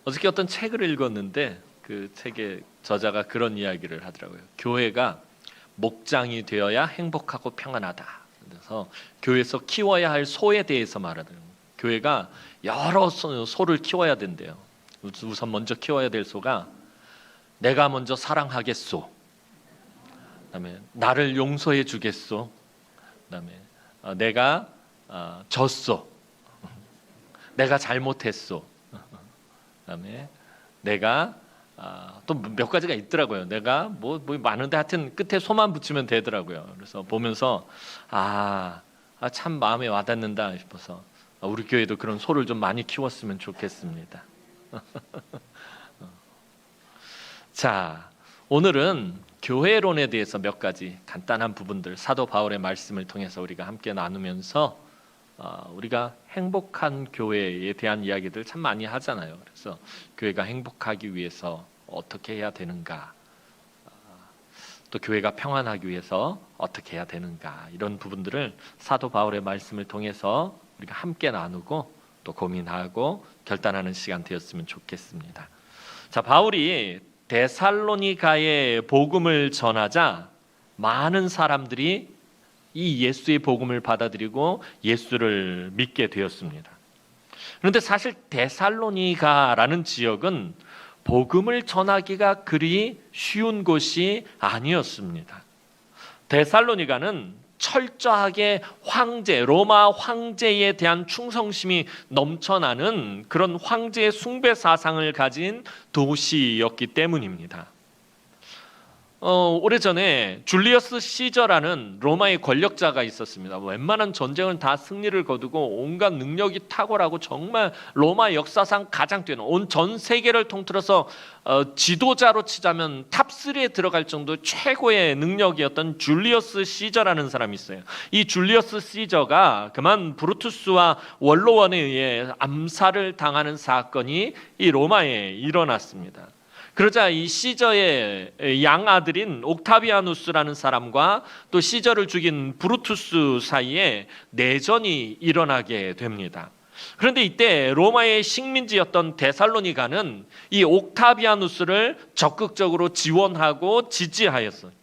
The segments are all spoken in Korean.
어저께 어떤 책을 읽었는데 그 책의 저자가 그런 이야기를 하더라고요. 교회가 목장이 되어야 행복하고 평안하다. 그래서 교회에서 키워야 할 소에 대해서 말하더라고요. 교회가 여러 소를 키워야 된대요. 우선 먼저 키워야 될 소가 내가 먼저 사랑하겠소. 그다음에 나를 용서해 주겠소. 그다음에 내가 졌소. 내가 잘못했소. 그다음에 내가 또 몇 가지가 있더라고요. 내가 뭐 많은데 하여튼 끝에 소만 붙이면 되더라고요. 그래서 보면서 참 마음에 와닿는다 싶어서 우리 교회도 그런 소를 좀 많이 키웠으면 좋겠습니다. 자, 오늘은 교회론에 대해서 몇 가지 간단한 부분들 사도 바울의 말씀을 통해서 우리가 함께 나누면서 우리가 행복한 교회에 대한 이야기들 참 많이 하잖아요. 그래서 교회가 행복하기 위해서 어떻게 해야 되는가, 또 교회가 평안하기 위해서 어떻게 해야 되는가, 이런 부분들을 사도 바울의 말씀을 통해서 우리가 함께 나누고 또 고민하고 결단하는 시간 되었으면 좋겠습니다. 자, 바울이 데살로니가에 복음을 전하자 많은 사람들이 이 예수의 복음을 받아들이고 예수를 믿게 되었습니다. 그런데 사실 데살로니가라는 지역은 복음을 전하기가 그리 쉬운 곳이 아니었습니다. 데살로니가는 철저하게 로마 황제에 대한 충성심이 넘쳐나는 그런 황제의 숭배 사상을 가진 도시였기 때문입니다. 오래전에 줄리어스 시저라는 로마의 권력자가 있었습니다. 웬만한 전쟁은 다 승리를 거두고 온갖 능력이 탁월하고 정말 로마 역사상 가장 뛰어난 온 전 세계를 통틀어서 지도자로 치자면 탑3에 들어갈 정도의 최고의 능력이었던 줄리어스 시저라는 사람이 있어요. 이 줄리어스 시저가 그만 브루투스와 원로원에 의해 암살을 당하는 사건이 이 로마에 일어났습니다. 그러자 이 시저의 양아들인 옥타비아누스라는 사람과 또 시저를 죽인 브루투스 사이에 내전이 일어나게 됩니다. 그런데 이때 로마의 식민지였던 데살로니가는 이 옥타비아누스를 적극적으로 지원하고 지지하였어요.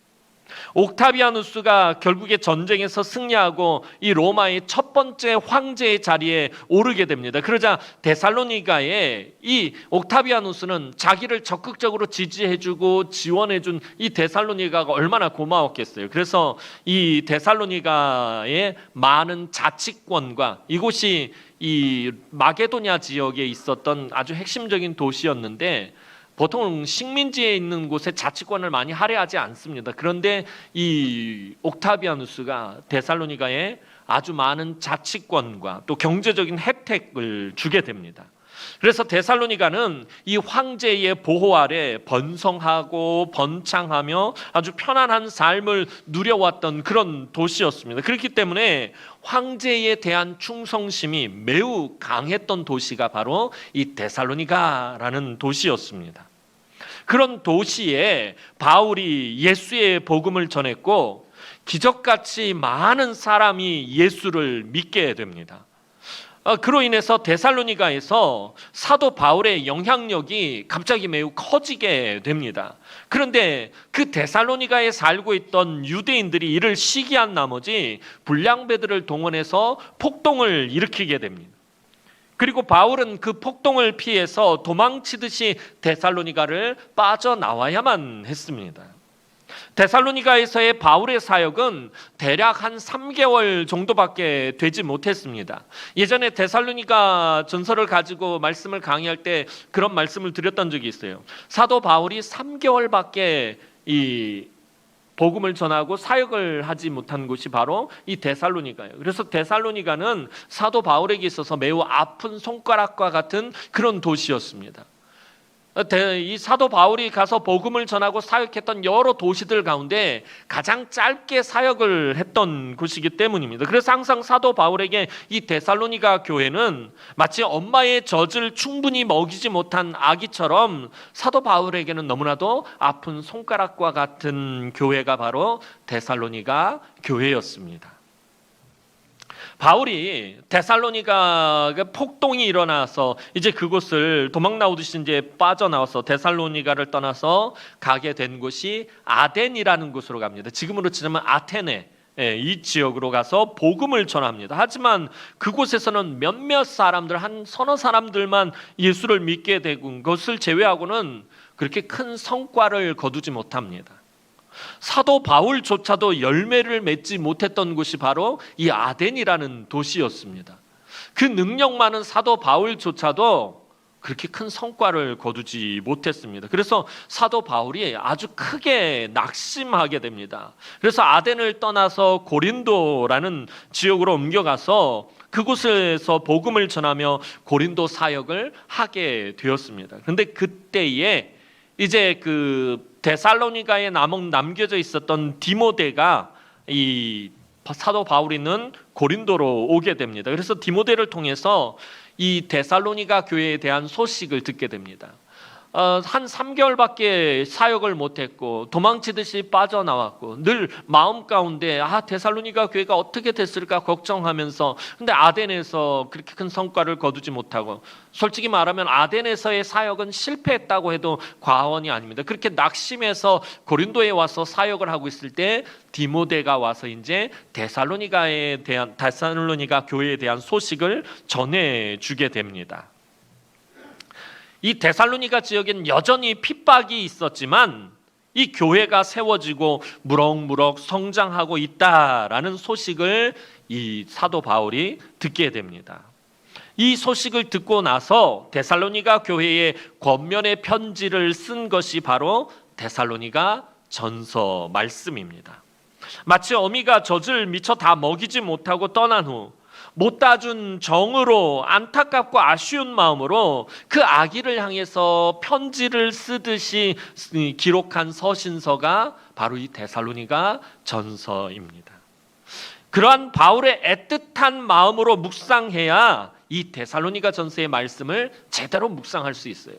옥타비아누스가 결국에 전쟁에서 승리하고 이 로마의 첫 번째 황제의 자리에 오르게 됩니다. 그러자 데살로니가에 이 옥타비아누스는 자기를 적극적으로 지지해주고 지원해준 이 데살로니가가 얼마나 고마웠겠어요. 그래서 이 데살로니가의 많은 자치권과 이곳이 이 마게도냐 지역에 있었던 아주 핵심적인 도시였는데 보통 식민지에 있는 곳에 자치권을 많이 할애하지 않습니다. 그런데 이 옥타비아누스가 데살로니가에 아주 많은 자치권과 또 경제적인 혜택을 주게 됩니다. 그래서 데살로니가는 이 황제의 보호 아래 번성하고 번창하며 아주 편안한 삶을 누려왔던 그런 도시였습니다. 그렇기 때문에 황제에 대한 충성심이 매우 강했던 도시가 바로 이 데살로니가라는 도시였습니다. 그런 도시에 바울이 예수의 복음을 전했고 기적같이 많은 사람이 예수를 믿게 됩니다. 그로 인해서 데살로니가에서 사도 바울의 영향력이 갑자기 매우 커지게 됩니다. 그런데 그 데살로니가에 살고 있던 유대인들이 이를 시기한 나머지 불량배들을 동원해서 폭동을 일으키게 됩니다. 그리고 바울은 그 폭동을 피해서 도망치듯이 데살로니가를 빠져나와야만 했습니다. 데살로니가에서의 바울의 사역은 대략 한 3개월 정도밖에 되지 못했습니다. 예전에 데살로니가 전서를 가지고 말씀을 강의할 때 그런 말씀을 드렸던 적이 있어요. 사도 바울이 3개월밖에 이 복음을 전하고 사역을 하지 못한 곳이 바로 이 데살로니가예요. 그래서 데살로니가는 사도 바울에게 있어서 매우 아픈 손가락과 같은 그런 도시였습니다. 이 사도 바울이 가서 복음을 전하고 사역했던 여러 도시들 가운데 가장 짧게 사역을 했던 곳이기 때문입니다. 그래서 항상 사도 바울에게 이 데살로니가 교회는 마치 엄마의 젖을 충분히 먹이지 못한 아기처럼 사도 바울에게는 너무나도 아픈 손가락과 같은 교회가 바로 데살로니가 교회였습니다. 바울이 데살로니가 폭동이 일어나서 이제 그곳을 도망 나오듯이 이제 빠져나와서 데살로니가를 떠나서 가게 된 곳이 아덴이라는 곳으로 갑니다. 지금으로 치자면 아테네, 이 지역으로 가서 복음을 전합니다. 하지만 그곳에서는 몇몇 사람들, 한 서너 사람들만 예수를 믿게 된 것을 제외하고는 그렇게 큰 성과를 거두지 못합니다. 사도 바울조차도 열매를 맺지 못했던 곳이 바로 이 아덴이라는 도시였습니다. 그 능력 많은 사도 바울조차도 그렇게 큰 성과를 거두지 못했습니다. 그래서 사도 바울이 아주 크게 낙심하게 됩니다. 그래서 아덴을 떠나서 고린도라는 지역으로 옮겨가서 그곳에서 복음을 전하며 고린도 사역을 하게 되었습니다. 그런데 그때에 이제 그 데살로니가에 남겨져 있었던 디모데가 이 사도 바울이 있는 고린도로 오게 됩니다. 그래서 디모데를 통해서 이 데살로니가 교회에 대한 소식을 듣게 됩니다. 한 3개월밖에 사역을 못했고 도망치듯이 빠져나왔고 늘 마음 가운데 데살로니가 교회가 어떻게 됐을까 걱정하면서, 근데 아덴에서 그렇게 큰 성과를 거두지 못하고, 솔직히 말하면 아덴에서의 사역은 실패했다고 해도 과언이 아닙니다. 그렇게 낙심해서 고린도에 와서 사역을 하고 있을 때 디모데가 와서 이제 데살로니가 교회에 대한 소식을 전해주게 됩니다. 이 데살로니가 지역엔 여전히 핍박이 있었지만 이 교회가 세워지고 무럭무럭 성장하고 있다라는 소식을 이 사도 바울이 듣게 됩니다. 이 소식을 듣고 나서 데살로니가 교회에 권면의 편지를 쓴 것이 바로 데살로니가 전서 말씀입니다. 마치 어미가 젖을 미처 다 먹이지 못하고 떠난 후 못 따준 정으로 안타깝고 아쉬운 마음으로 그 아기를 향해서 편지를 쓰듯이 기록한 서신서가 바로 이 데살로니가 전서입니다. 그러한 바울의 애틋한 마음으로 묵상해야 이 데살로니가 전서의 말씀을 제대로 묵상할 수 있어요.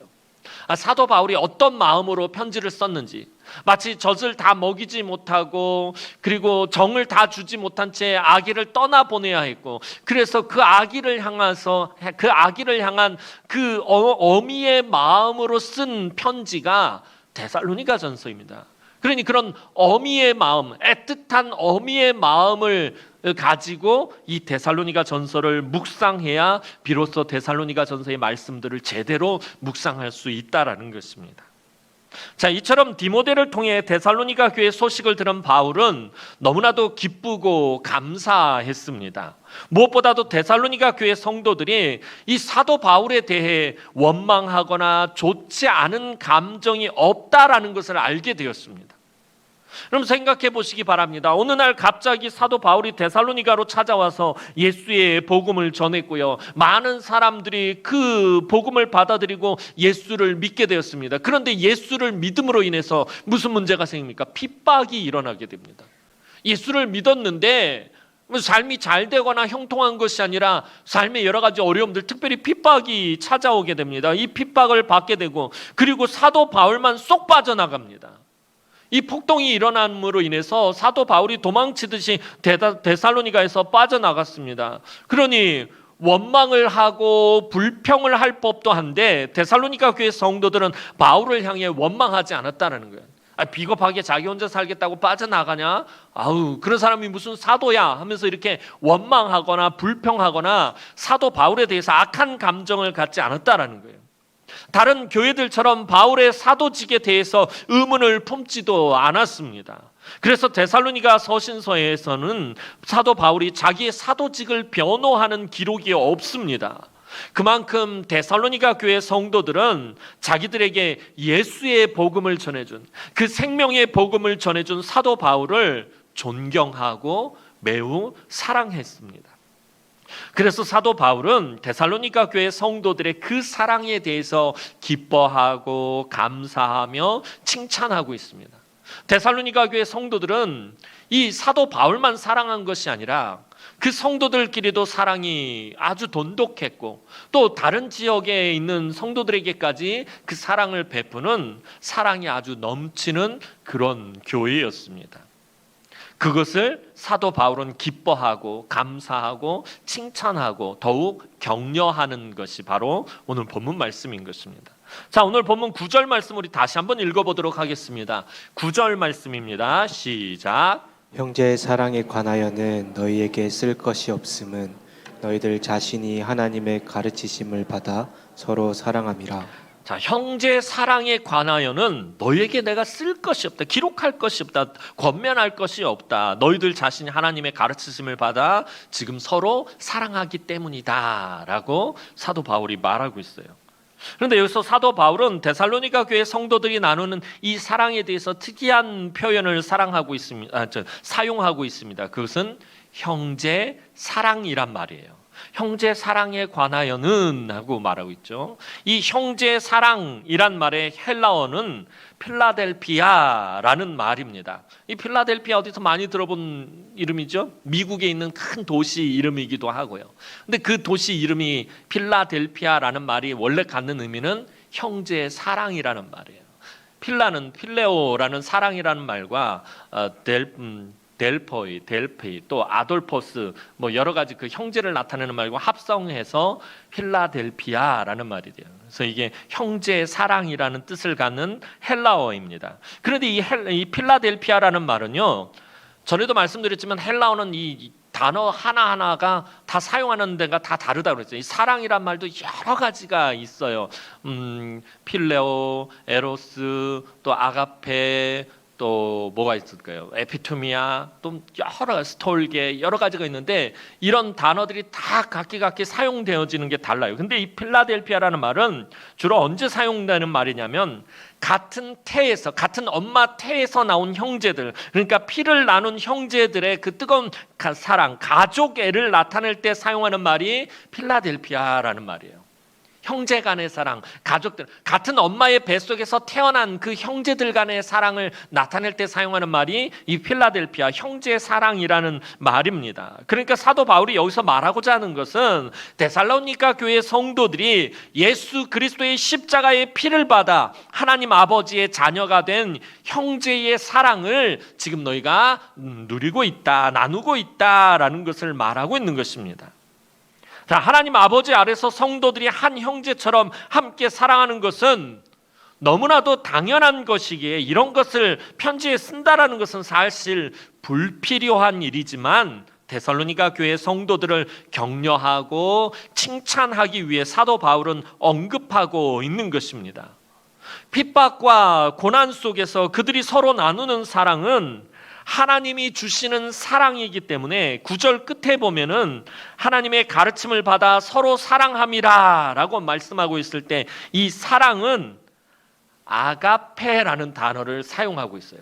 사도 바울이 어떤 마음으로 편지를 썼는지, 마치 젖을 다 먹이지 못하고 그리고 정을 다 주지 못한 채 아기를 떠나보내야 했고, 그래서 그 아기를 향한 그 어미의 마음으로 쓴 편지가 데살로니가 전서입니다. 그러니 그런 어미의 마음, 애틋한 어미의 마음을 가지고 이 데살로니가 전서를 묵상해야 비로소 데살로니가 전서의 말씀들을 제대로 묵상할 수 있다라는 것입니다. 자, 이처럼 디모데를 통해 데살로니가 교회 소식을 들은 바울은 너무나도 기쁘고 감사했습니다. 무엇보다도 데살로니가 교회 성도들이 이 사도 바울에 대해 원망하거나 좋지 않은 감정이 없다라는 것을 알게 되었습니다. 그럼 생각해 보시기 바랍니다. 어느 날 갑자기 사도 바울이 데살로니가로 찾아와서 예수의 복음을 전했고요, 많은 사람들이 그 복음을 받아들이고 예수를 믿게 되었습니다. 그런데 예수를 믿음으로 인해서 무슨 문제가 생깁니까? 핍박이 일어나게 됩니다. 예수를 믿었는데 삶이 잘 되거나 형통한 것이 아니라 삶의 여러 가지 어려움들, 특별히 핍박이 찾아오게 됩니다. 이 핍박을 받게 되고, 그리고 사도 바울만 쏙 빠져나갑니다. 이 폭동이 일어남으로 인해서 사도 바울이 도망치듯이 데살로니가에서 빠져나갔습니다. 그러니 원망을 하고 불평을 할 법도 한데 데살로니가 교회 성도들은 바울을 향해 원망하지 않았다는 거예요. 비겁하게 자기 혼자 살겠다고 빠져나가냐? 그런 사람이 무슨 사도야? 하면서 이렇게 원망하거나 불평하거나 사도 바울에 대해서 악한 감정을 갖지 않았다는 거예요. 다른 교회들처럼 바울의 사도직에 대해서 의문을 품지도 않았습니다. 그래서 데살로니가 서신서에서는 사도 바울이 자기의 사도직을 변호하는 기록이 없습니다. 그만큼 데살로니가 교회 성도들은 자기들에게 예수의 복음을 전해준, 그 생명의 복음을 전해준 사도 바울을 존경하고 매우 사랑했습니다. 그래서 사도 바울은 데살로니가 교회 성도들의 그 사랑에 대해서 기뻐하고 감사하며 칭찬하고 있습니다. 데살로니가 교회 성도들은 이 사도 바울만 사랑한 것이 아니라 그 성도들끼리도 사랑이 아주 돈독했고, 또 다른 지역에 있는 성도들에게까지 그 사랑을 베푸는 사랑이 아주 넘치는 그런 교회였습니다. 그것을 사도 바울은 기뻐하고 감사하고 칭찬하고 더욱 격려하는 것이 바로 오늘 본문 말씀인 것입니다. 자, 오늘 본문 9절 말씀 우리 다시 한번 읽어보도록 하겠습니다. 9절 말씀입니다. 시작. 형제의 사랑에 관하여는 너희에게 쓸 것이 없음은 너희들 자신이 하나님의 가르치심을 받아 서로 사랑함이라. 자, 형제 사랑에 관하여는 너희에게 내가 쓸 것이 없다, 기록할 것이 없다, 권면할 것이 없다. 너희들 자신이 하나님의 가르치심을 받아 지금 서로 사랑하기 때문이다 라고 사도 바울이 말하고 있어요. 그런데 여기서 사도 바울은 데살로니가 교회 성도들이 나누는 이 사랑에 대해서 특이한 표현을 사용하고 있습니다. 그것은 형제 사랑이란 말이에요. 형제 사랑에 관하여는 하고 말하고 있죠. 이 형제 사랑이란 말의 헬라어는 필라델피아라는 말입니다. 이 필라델피아 어디서 많이 들어본 이름이죠? 미국에 있는 큰 도시 이름이기도 하고요. 근데 그 도시 이름이 필라델피아라는 말이 원래 갖는 의미는 형제 사랑이라는 말이에요. 필라는 필레오라는 사랑이라는 말과 델페이 또 아돌포스 뭐 여러 가지 그 형제를 나타내는 말과 합성해서 필라델피아라는 말이 돼요. 그래서 이게 형제 사랑이라는 뜻을 갖는 헬라어입니다. 그런데 이 필라델피아라는 말은요, 전에도 말씀드렸지만 헬라어는 이 단어 하나하나가 다 사용하는 데가 다 다르다고 그랬어요. 이 사랑이란 말도 여러 가지가 있어요. 필레오, 에로스, 또 아가페, 또 뭐가 있을까요? 에피투미아, 또 여러 스톨게 여러 가지가 있는데 이런 단어들이 다 각기 사용되어지는 게 달라요. 근데 이 필라델피아라는 말은 주로 언제 사용되는 말이냐면 같은 태에서, 같은 엄마 태에서 나온 형제들, 그러니까 피를 나눈 형제들의 그 뜨거운 사랑, 가족 애를 나타낼 때 사용하는 말이 필라델피아라는 말이에요. 형제 간의 사랑, 가족들, 같은 엄마의 뱃속에서 태어난 그 형제들 간의 사랑을 나타낼 때 사용하는 말이 이 필라델피아 형제 사랑이라는 말입니다. 그러니까 사도 바울이 여기서 말하고자 하는 것은 데살로니가 교회 성도들이 예수 그리스도의 십자가의 피를 받아 하나님 아버지의 자녀가 된 형제의 사랑을 지금 너희가 누리고 있다, 나누고 있다라는 것을 말하고 있는 것입니다. 자, 하나님 아버지 아래서 성도들이 한 형제처럼 함께 사랑하는 것은 너무나도 당연한 것이기에 이런 것을 편지에 쓴다라는 것은 사실 불필요한 일이지만 데살로니가 교회 성도들을 격려하고 칭찬하기 위해 사도 바울은 언급하고 있는 것입니다. 핍박과 고난 속에서 그들이 서로 나누는 사랑은 하나님이 주시는 사랑이기 때문에 9절 끝에 보면은 하나님의 가르침을 받아 서로 사랑함이라 라고 말씀하고 있을 때 이 사랑은 아가페라는 단어를 사용하고 있어요.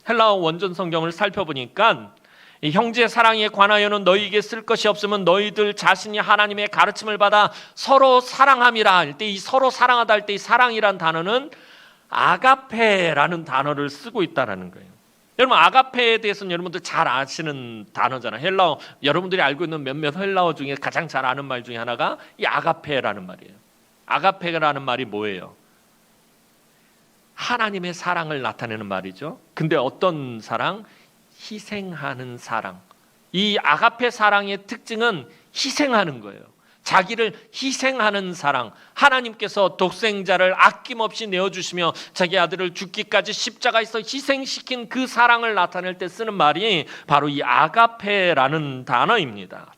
헬라어 원전 성경을 살펴보니까 이 형제 사랑에 관하여는 너희에게 쓸 것이 없으면 너희들 자신이 하나님의 가르침을 받아 서로 사랑함이라 할 때 이 서로 사랑하다 할 때 이 사랑이란 단어는 아가페라는 단어를 쓰고 있다는 거예요. 여러분, 아가페에 대해서는 여러분들 잘 아시는 단어잖아요. 헬라어, 여러분들이 알고 있는 몇몇 헬라어 중에 가장 잘 아는 말 중에 하나가 이 아가페라는 말이에요. 아가페라는 말이 뭐예요? 하나님의 사랑을 나타내는 말이죠. 근데 어떤 사랑? 희생하는 사랑. 이 아가페 사랑의 특징은 희생하는 거예요. 자기를 희생하는 사랑. 하나님께서 독생자를 아낌없이 내어주시며 자기 아들을 죽기까지 십자가에서 희생시킨 그 사랑을 나타낼 때 쓰는 말이 바로 이 아가페라는 단어입니다.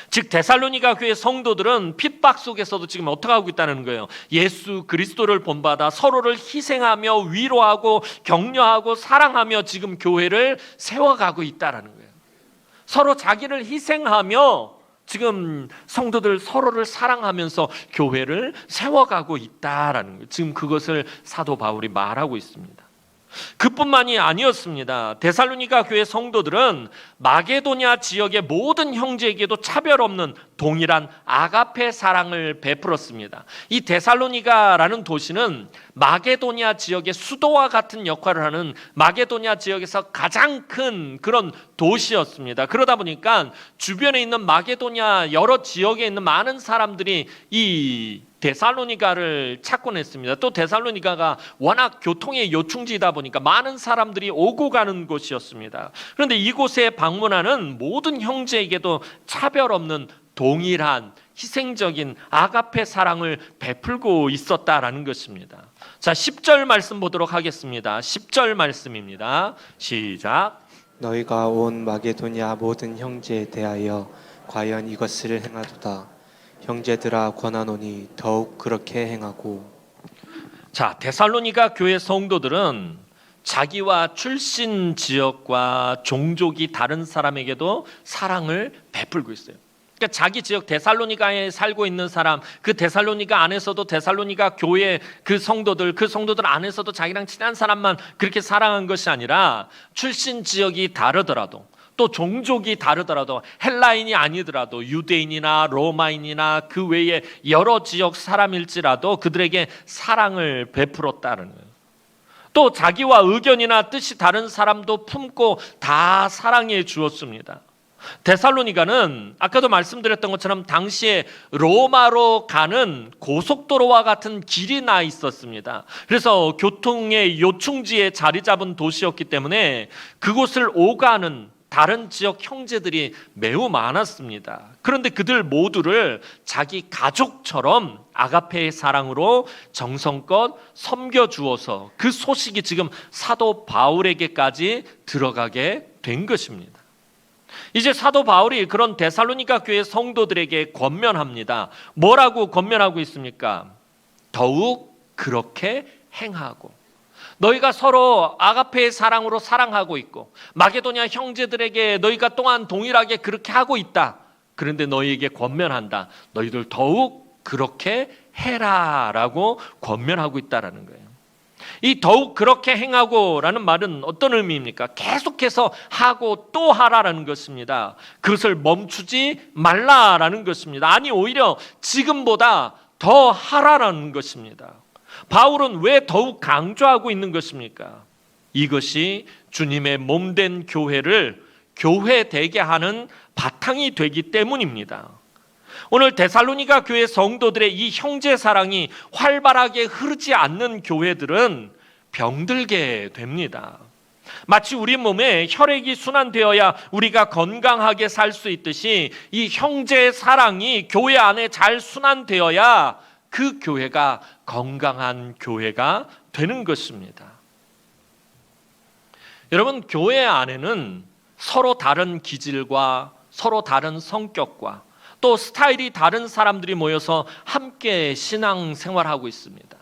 즉 데살로니가 교회 성도들은 핍박 속에서도 지금 어떻게 하고 있다는 거예요? 예수 그리스도를 본받아 서로를 희생하며 위로하고 격려하고 사랑하며 지금 교회를 세워가고 있다는 거예요. 서로 자기를 희생하며 지금 성도들 서로를 사랑하면서 교회를 세워가고 있다라는 거예요. 지금 그것을 사도 바울이 말하고 있습니다. 그뿐만이 아니었습니다. 데살로니가 교회 성도들은 마게도냐 지역의 모든 형제에게도 차별 없는 동일한 아가페 사랑을 베풀었습니다. 이 데살로니가라는 도시는 마게도냐 지역의 수도와 같은 역할을 하는 마게도냐 지역에서 가장 큰 그런 도시였습니다. 그러다 보니까 주변에 있는 마게도냐 여러 지역에 있는 많은 사람들이 이 데살로니가를 찾곤 했습니다. 또 데살로니가가 워낙 교통의 요충지이다 보니까 많은 사람들이 오고 가는 곳이었습니다. 그런데 이곳에 방문하는 모든 형제에게도 차별 없는 동일한 희생적인 아가페 사랑을 베풀고 있었다라는 것입니다. 자, 10절 말씀 보도록 하겠습니다. 10절 말씀입니다. 시작. 너희가 온 마게도냐 모든 형제에 대하여 과연 이것을 행하도다. 형제들아 권하노니 더욱 그렇게 행하고. 자, 데살로니가 교회 성도들은 자기와 출신 지역과 종족이 다른 사람에게도 사랑을 베풀고 있어요. 그러니까 자기 지역 데살로니가에 살고 있는 사람, 그 데살로니가 안에서도 데살로니가 교회 그 성도들 안에서도 자기랑 친한 사람만 그렇게 사랑한 것이 아니라 출신 지역이 다르더라도 또 종족이 다르더라도 헬라인이 아니더라도 유대인이나 로마인이나 그 외에 여러 지역 사람일지라도 그들에게 사랑을 베풀었다는 거예요. 또 자기와 의견이나 뜻이 다른 사람도 품고 다 사랑해 주었습니다. 데살로니가는 아까도 말씀드렸던 것처럼 당시에 로마로 가는 고속도로와 같은 길이 나 있었습니다. 그래서 교통의 요충지에 자리 잡은 도시였기 때문에 그곳을 오가는 다른 지역 형제들이 매우 많았습니다. 그런데 그들 모두를 자기 가족처럼 아가페의 사랑으로 정성껏 섬겨주어서 그 소식이 지금 사도 바울에게까지 들어가게 된 것입니다. 이제 사도 바울이 그런 데살로니가 교회 성도들에게 권면합니다. 뭐라고 권면하고 있습니까? 더욱 그렇게 행하고. 너희가 서로 아가페의 사랑으로 사랑하고 있고 마게도냐 형제들에게 너희가 또한 동일하게 그렇게 하고 있다. 그런데 너희에게 권면한다. 너희들 더욱 그렇게 해라라고 권면하고 있다라는 거예요. 이 더욱 그렇게 행하고라는 말은 어떤 의미입니까? 계속해서 하고 또 하라라는 것입니다. 그것을 멈추지 말라라는 것입니다. 아니 오히려 지금보다 더 하라라는 것입니다. 바울은 왜 더욱 강조하고 있는 것입니까? 이것이 주님의 몸된 교회를 교회되게 하는 바탕이 되기 때문입니다. 오늘 데살로니가 교회 성도들의 이 형제 사랑이 활발하게 흐르지 않는 교회들은 병들게 됩니다. 마치 우리 몸에 혈액이 순환되어야 우리가 건강하게 살 수 있듯이 이 형제의 사랑이 교회 안에 잘 순환되어야 그 교회가 건강한 교회가 되는 것입니다. 여러분, 교회 안에는 서로 다른 기질과 서로 다른 성격과 또 스타일이 다른 사람들이 모여서 함께 신앙생활하고 있습니다.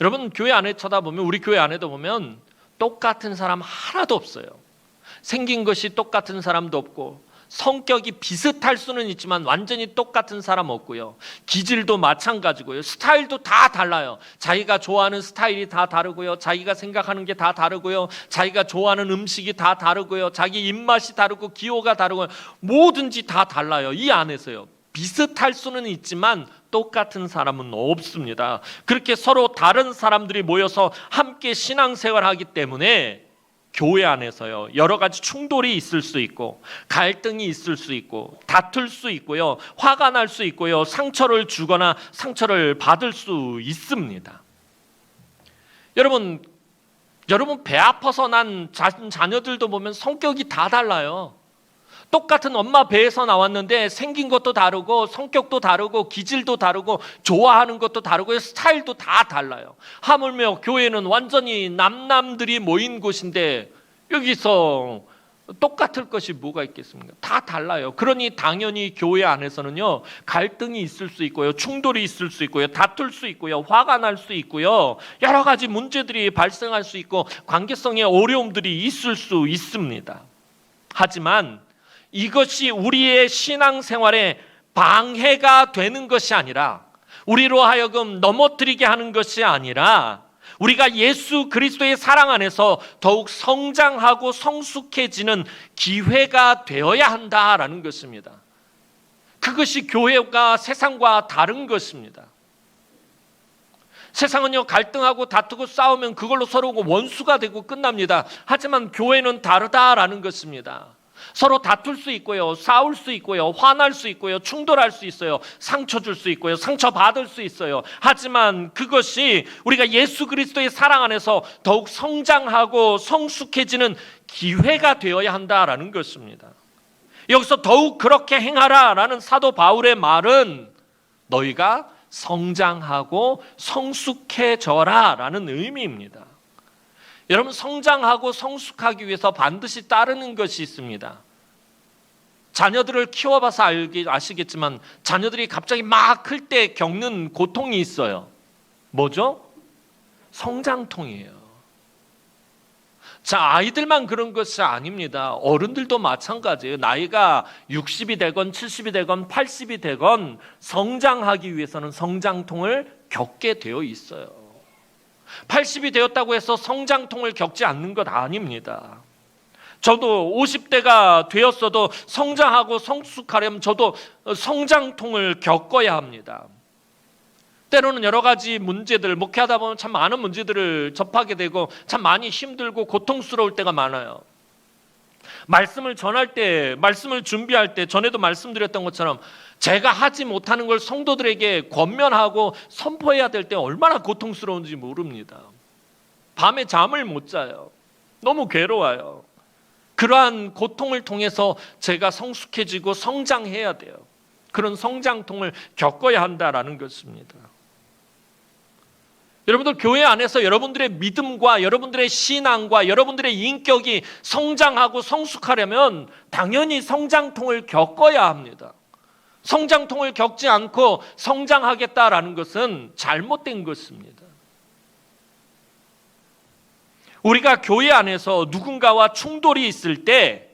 여러분, 교회 안에 쳐다보면 우리 교회 안에도 보면 똑같은 사람 하나도 없어요. 생긴 것이 똑같은 사람도 없고 성격이 비슷할 수는 있지만 완전히 똑같은 사람 없고요. 기질도 마찬가지고요. 스타일도 다 달라요. 자기가 좋아하는 스타일이 다 다르고요. 자기가 생각하는 게 다 다르고요. 자기가 좋아하는 음식이 다 다르고요. 자기 입맛이 다르고 기호가 다르고요. 뭐든지 다 달라요. 이 안에서요. 비슷할 수는 있지만 똑같은 사람은 없습니다. 그렇게 서로 다른 사람들이 모여서 함께 신앙생활하기 때문에 교회 안에서요 여러 가지 충돌이 있을 수 있고 갈등이 있을 수 있고 다툴 수 있고요 화가 날 수 있고요 상처를 주거나 상처를 받을 수 있습니다. 여러분 배 아파서 난 자녀들도 보면 성격이 다 달라요. 똑같은 엄마 배에서 나왔는데 생긴 것도 다르고 성격도 다르고 기질도 다르고 좋아하는 것도 다르고 스타일도 다 달라요. 하물며 교회는 완전히 남들이 모인 곳인데 여기서 똑같을 것이 뭐가 있겠습니까? 다 달라요. 그러니 당연히 교회 안에서는요 갈등이 있을 수 있고요 충돌이 있을 수 있고요 다툴 수 있고요 화가 날 수 있고요 여러 가지 문제들이 발생할 수 있고 관계성의 어려움들이 있을 수 있습니다. 하지만 이것이 우리의 신앙생활에 방해가 되는 것이 아니라 우리로 하여금 넘어뜨리게 하는 것이 아니라 우리가 예수 그리스도의 사랑 안에서 더욱 성장하고 성숙해지는 기회가 되어야 한다라는 것입니다. 그것이 교회가 세상과 다른 것입니다. 세상은요, 갈등하고 다투고 싸우면 그걸로 서로 원수가 되고 끝납니다. 하지만 교회는 다르다라는 것입니다. 서로 다툴 수 있고요, 싸울 수 있고요, 화날 수 있고요, 충돌할 수 있어요, 상처 줄 수 있고요, 상처 받을 수 있어요. 하지만 그것이 우리가 예수 그리스도의 사랑 안에서 더욱 성장하고 성숙해지는 기회가 되어야 한다라는 것입니다. 여기서 더욱 그렇게 행하라라는 사도 바울의 말은 너희가 성장하고 성숙해져라라는 의미입니다. 여러분, 성장하고 성숙하기 위해서 반드시 따르는 것이 있습니다. 자녀들을 키워봐서 아시겠지만 자녀들이 갑자기 막 클 때 겪는 고통이 있어요. 뭐죠? 성장통이에요. 자, 아이들만 그런 것이 아닙니다. 어른들도 마찬가지예요. 나이가 60이 되건 70이 되건 80이 되건 성장하기 위해서는 성장통을 겪게 되어 있어요. 80이 되었다고 해서 성장통을 겪지 않는 것 아닙니다. 저도 50대가 되었어도 성장하고 성숙하려면 저도 성장통을 겪어야 합니다. 때로는 여러 가지 문제들, 목회하다 보면 참 많은 문제들을 접하게 되고 참 많이 힘들고 고통스러울 때가 많아요. 말씀을 전할 때, 말씀을 준비할 때 전에도 말씀드렸던 것처럼 제가 하지 못하는 걸 성도들에게 권면하고 선포해야 될 때 얼마나 고통스러운지 모릅니다. 밤에 잠을 못 자요. 너무 괴로워요. 그러한 고통을 통해서 제가 성숙해지고 성장해야 돼요. 그런 성장통을 겪어야 한다라는 것입니다. 여러분들, 교회 안에서 여러분들의 믿음과 여러분들의 신앙과 여러분들의 인격이 성장하고 성숙하려면 당연히 성장통을 겪어야 합니다. 성장통을 겪지 않고 성장하겠다라는 것은 잘못된 것입니다. 우리가 교회 안에서 누군가와 충돌이 있을 때,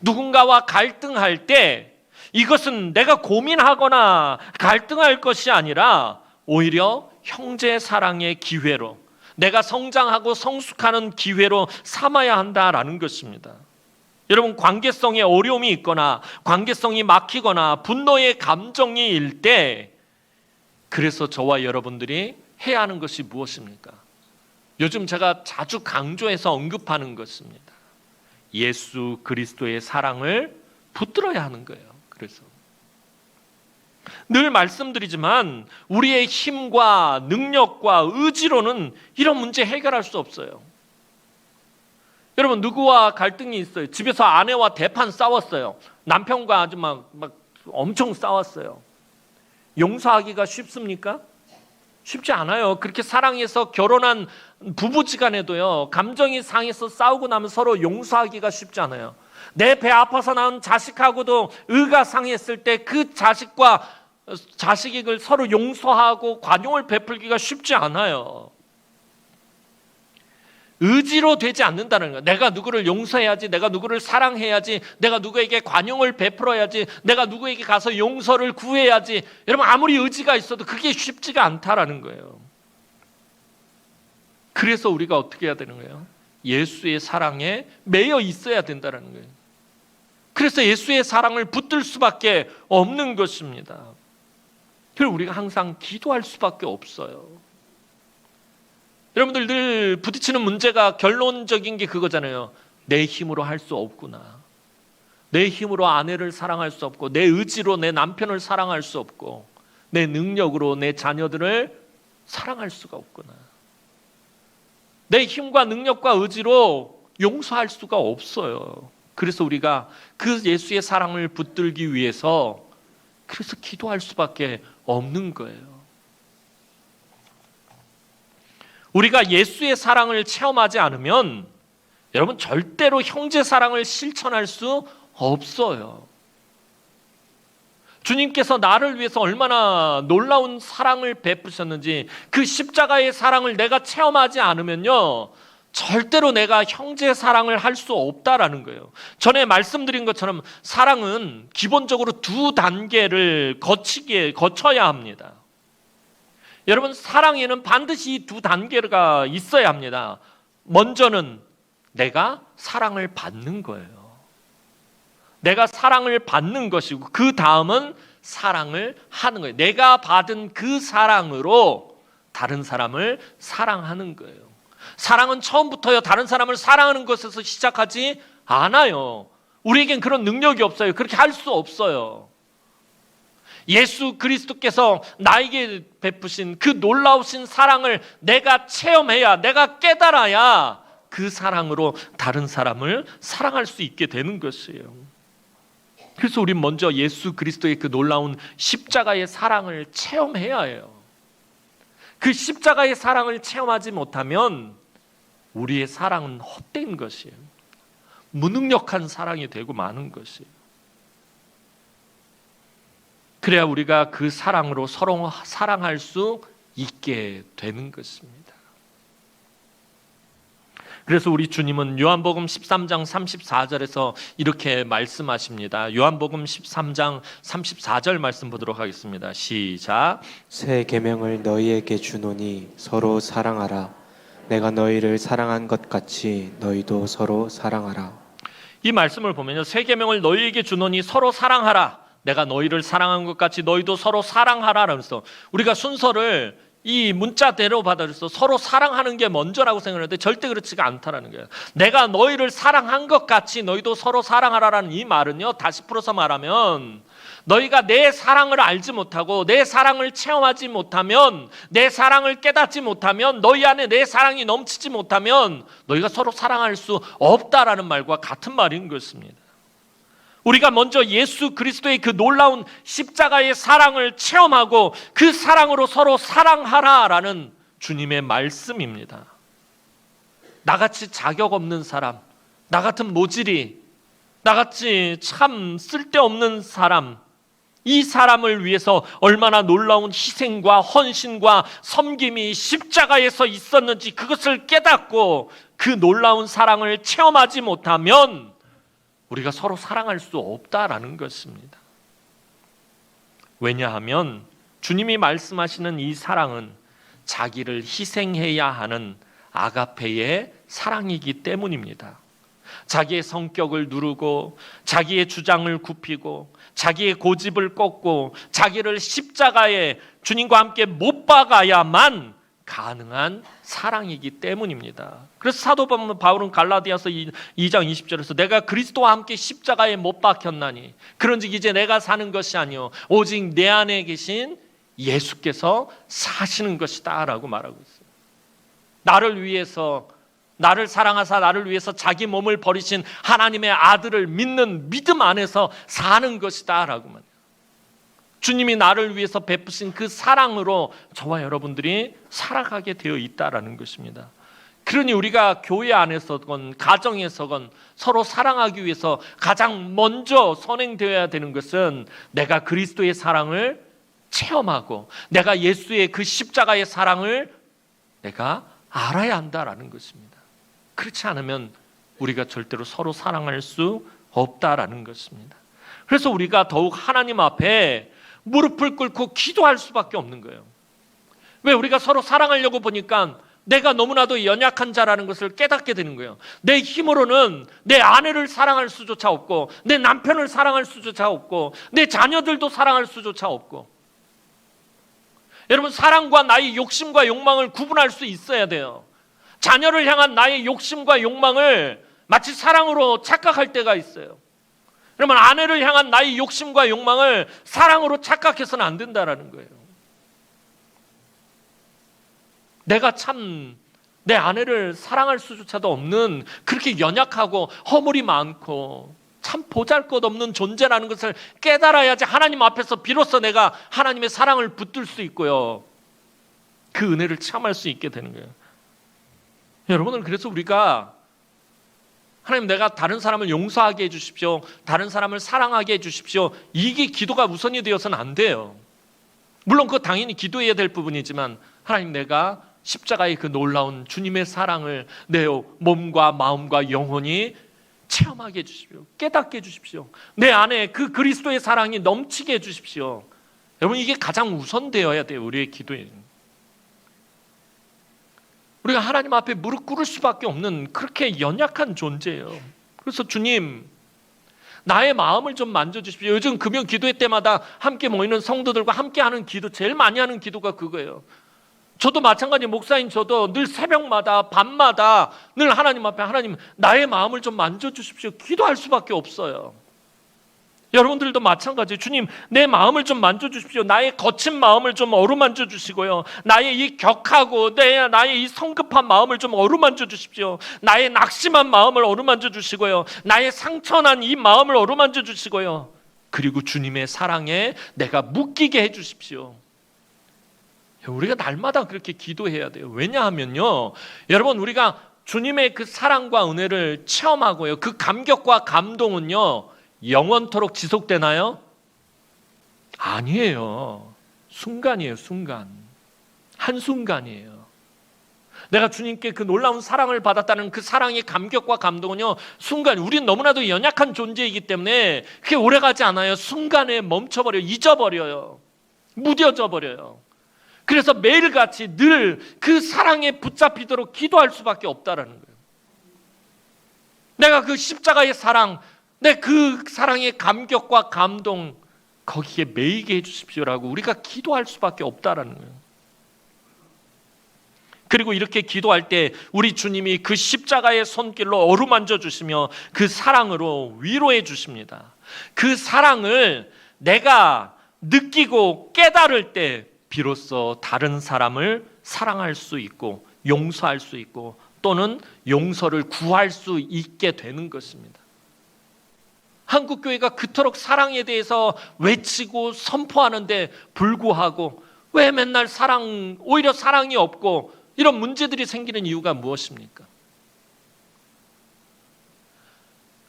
누군가와 갈등할 때 이것은 내가 고민하거나 갈등할 것이 아니라 오히려 형제 사랑의 기회로, 내가 성장하고 성숙하는 기회로 삼아야 한다라는 것입니다. 여러분, 관계성에 어려움이 있거나 관계성이 막히거나 분노의 감정이 일 때, 그래서 저와 여러분들이 해야 하는 것이 무엇입니까? 요즘 제가 자주 강조해서 언급하는 것입니다. 예수 그리스도의 사랑을 붙들어야 하는 거예요. 그래서 늘 말씀드리지만 우리의 힘과 능력과 의지로는 이런 문제 해결할 수 없어요. 여러분, 누구와 갈등이 있어요. 집에서 아내와 대판 싸웠어요. 남편과 아주 막 엄청 싸웠어요. 용서하기가 쉽습니까? 쉽지 않아요. 그렇게 사랑해서 결혼한 부부지간에도요, 감정이 상해서 싸우고 나면 서로 용서하기가 쉽지 않아요. 내 배 아파서 낳은 자식하고도 의가 상했을 때 그 자식과 자식을 서로 용서하고 관용을 베풀기가 쉽지 않아요. 의지로 되지 않는다는 거예요. 내가 누구를 용서해야지, 내가 누구를 사랑해야지, 내가 누구에게 관용을 베풀어야지, 내가 누구에게 가서 용서를 구해야지. 여러분, 아무리 의지가 있어도 그게 쉽지가 않다라는 거예요. 그래서 우리가 어떻게 해야 되는 거예요? 예수의 사랑에 매여 있어야 된다는 거예요. 그래서 예수의 사랑을 붙들 수밖에 없는 것입니다. 그리고 우리가 항상 기도할 수밖에 없어요. 여러분들, 늘 부딪히는 문제가 결론적인 게 그거잖아요. 내 힘으로 할 수 없구나. 내 힘으로 아내를 사랑할 수 없고, 내 의지로 내 남편을 사랑할 수 없고, 내 능력으로 내 자녀들을 사랑할 수가 없구나. 내 힘과 능력과 의지로 용서할 수가 없어요. 그래서 우리가 그 예수의 사랑을 붙들기 위해서 그래서 기도할 수밖에 없는 거예요. 우리가 예수의 사랑을 체험하지 않으면 여러분, 절대로 형제 사랑을 실천할 수 없어요. 주님께서 나를 위해서 얼마나 놀라운 사랑을 베푸셨는지 그 십자가의 사랑을 내가 체험하지 않으면요, 절대로 내가 형제 사랑을 할 수 없다라는 거예요. 전에 말씀드린 것처럼 사랑은 기본적으로 두 단계를 거쳐야 합니다. 여러분, 사랑에는 반드시 이 두 단계가 있어야 합니다. 먼저는 내가 사랑을 받는 거예요. 내가 사랑을 받는 것이고, 그 다음은 사랑을 하는 거예요. 내가 받은 그 사랑으로 다른 사람을 사랑하는 거예요. 사랑은 처음부터요 다른 사람을 사랑하는 것에서 시작하지 않아요. 우리에겐 그런 능력이 없어요. 그렇게 할 수 없어요. 예수 그리스도께서 나에게 베푸신 그 놀라우신 사랑을 내가 체험해야, 내가 깨달아야 그 사랑으로 다른 사람을 사랑할 수 있게 되는 것이에요. 그래서 우린 먼저 예수 그리스도의 그 놀라운 십자가의 사랑을 체험해야 해요. 그 십자가의 사랑을 체험하지 못하면 우리의 사랑은 헛된 것이에요. 무능력한 사랑이 되고 마는 것이에요. 그래야 우리가 그 사랑으로 서로 사랑할 수 있게 되는 것입니다. 그래서 우리 주님은 요한복음 13장 34절에서 이렇게 말씀하십니다. 요한복음 13장 34절 말씀 보도록 하겠습니다. 시작. 새 계명을 너희에게 주노니 서로 사랑하라. 내가 너희를 사랑한 것 같이 너희도 서로 사랑하라. 이 말씀을 보면요, 새 계명을 너희에게 주노니 서로 사랑하라. 내가 너희를 사랑한 것 같이 너희도 서로 사랑하라. 라면서 우리가 순서를 이 문자대로 받아들여서 서로 사랑하는 게 먼저라고 생각하는데 절대 그렇지가 않다라는 거예요. 내가 너희를 사랑한 것 같이 너희도 서로 사랑하라라는 이 말은요, 다시 풀어서 말하면 너희가 내 사랑을 알지 못하고 내 사랑을 체험하지 못하면, 내 사랑을 깨닫지 못하면, 너희 안에 내 사랑이 넘치지 못하면 너희가 서로 사랑할 수 없다라는 말과 같은 말인 것입니다. 우리가 먼저 예수 그리스도의 그 놀라운 십자가의 사랑을 체험하고 그 사랑으로 서로 사랑하라라는 주님의 말씀입니다. 나같이 자격 없는 사람, 나 같은 모질이, 나같이 참 쓸데없는 사람, 이 사람을 위해서 얼마나 놀라운 희생과 헌신과 섬김이 십자가에서 있었는지 그것을 깨닫고 그 놀라운 사랑을 체험하지 못하면 우리가 서로 사랑할 수 없다라는 것입니다. 왜냐하면 주님이 말씀하시는 이 사랑은 자기를 희생해야 하는 아가페의 사랑이기 때문입니다. 자기의 성격을 누르고 자기의 주장을 굽히고 자기의 고집을 꺾고 자기를 십자가에 주님과 함께 못 박아야만 가능한 사랑이기 때문입니다. 그래서 사도 바울은 갈라디아서 2장 20절에서 내가 그리스도와 함께 십자가에 못 박혔나니 그런즉 이제 내가 사는 것이 아니요 오직 내 안에 계신 예수께서 사시는 것이다 라고 말하고 있어요. 나를 위해서, 나를 사랑하사 나를 위해서 자기 몸을 버리신 하나님의 아들을 믿는 믿음 안에서 사는 것이다 라고 말해요. 주님이 나를 위해서 베푸신 그 사랑으로 저와 여러분들이 살아가게 되어 있다라는 것입니다. 그러니 우리가 교회 안에서건 가정에서건 서로 사랑하기 위해서 가장 먼저 선행되어야 되는 것은 내가 그리스도의 사랑을 체험하고 내가 예수의 그 십자가의 사랑을 내가 알아야 한다라는 것입니다. 그렇지 않으면 우리가 절대로 서로 사랑할 수 없다라는 것입니다. 그래서 우리가 더욱 하나님 앞에 무릎을 꿇고 기도할 수밖에 없는 거예요. 왜? 우리가 서로 사랑하려고 보니까 내가 너무나도 연약한 자라는 것을 깨닫게 되는 거예요. 내 힘으로는 내 아내를 사랑할 수조차 없고 내 남편을 사랑할 수조차 없고 내 자녀들도 사랑할 수조차 없고. 여러분, 사랑과 나의 욕심과 욕망을 구분할 수 있어야 돼요. 자녀를 향한 나의 욕심과 욕망을 마치 사랑으로 착각할 때가 있어요. 그러면 아내를 향한 나의 욕심과 욕망을 사랑으로 착각해서는 안 된다라는 거예요. 내가 참 내 아내를 사랑할 수조차도 없는 그렇게 연약하고 허물이 많고 참 보잘것없는 존재라는 것을 깨달아야지 하나님 앞에서 비로소 내가 하나님의 사랑을 붙들 수 있고요. 그 은혜를 체험할 수 있게 되는 거예요. 여러분은 그래서 우리가 하나님, 내가 다른 사람을 용서하게 해주십시오. 다른 사람을 사랑하게 해주십시오. 이게 기도가 우선이 되어서는 안 돼요. 물론 그거 당연히 기도해야 될 부분이지만 하나님, 내가 십자가의 그 놀라운 주님의 사랑을 내 몸과 마음과 영혼이 체험하게 해주십시오. 깨닫게 해주십시오. 내 안에 그 그리스도의 사랑이 넘치게 해주십시오. 여러분, 이게 가장 우선되어야 돼요. 우리의 기도에. 우리가 하나님 앞에 무릎 꿇을 수밖에 없는 그렇게 연약한 존재예요. 그래서 주님, 나의 마음을 좀 만져주십시오. 요즘 금요 기도회 때마다 함께 모이는 성도들과 함께 하는 기도, 제일 많이 하는 기도가 그거예요. 저도 마찬가지, 목사인 저도 늘 새벽마다 밤마다 늘 하나님 앞에, 하나님 나의 마음을 좀 만져주십시오, 기도할 수밖에 없어요. 여러분들도 마찬가지, 주님 내 마음을 좀 만져주십시오, 나의 거친 마음을 좀 어루만져 주시고요, 나의 이 격하고 나의 이 성급한 마음을 좀 어루만져 주십시오, 나의 낙심한 마음을 어루만져 주시고요, 나의 상처난 이 마음을 어루만져 주시고요, 그리고 주님의 사랑에 내가 묶이게 해주십시오. 우리가 날마다 그렇게 기도해야 돼요. 왜냐하면요, 여러분, 우리가 주님의 그 사랑과 은혜를 체험하고요, 그 감격과 감동은요 영원토록 지속되나요? 아니에요. 순간이에요. 순간. 한순간이에요. 내가 주님께 그 놀라운 사랑을 받았다는 그 사랑의 감격과 감동은요 순간, 우린 너무나도 연약한 존재이기 때문에 그게 오래가지 않아요. 순간에 멈춰버려요. 잊어버려요. 무뎌져 버려요. 그래서 매일같이 늘 그 사랑에 붙잡히도록 기도할 수밖에 없다라는 거예요. 내가 그 십자가의 사랑, 내 그 사랑의 감격과 감동, 거기에 매이게 해주십시오라고 우리가 기도할 수밖에 없다라는 거예요. 그리고 이렇게 기도할 때 우리 주님이 그 십자가의 손길로 어루만져 주시며 그 사랑으로 위로해 주십니다. 그 사랑을 내가 느끼고 깨달을 때 비로소 다른 사람을 사랑할 수 있고 용서할 수 있고 또는 용서를 구할 수 있게 되는 것입니다. 한국교회가 그토록 사랑에 대해서 외치고 선포하는데 불구하고 왜 맨날 오히려 사랑이 없고 이런 문제들이 생기는 이유가 무엇입니까?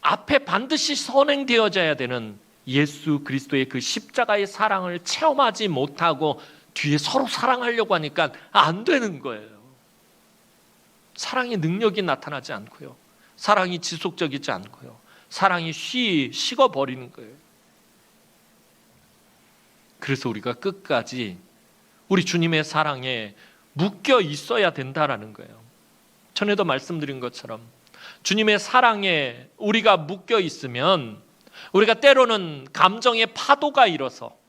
앞에 반드시 선행되어져야 되는 예수 그리스도의 그 십자가의 사랑을 체험하지 못하고 뒤에 서로 사랑하려고 하니까 안 되는 거예요. 사랑의 능력이 나타나지 않고요, 사랑이 지속적이지 않고요, 사랑이 식어버리는 거예요. 그래서 우리가 끝까지 우리 주님의 사랑에 묶여 있어야 된다라는 거예요. 전에도 말씀드린 것처럼 주님의 사랑에 우리가 묶여 있으면 우리가 때로는 감정의 파도가 일어서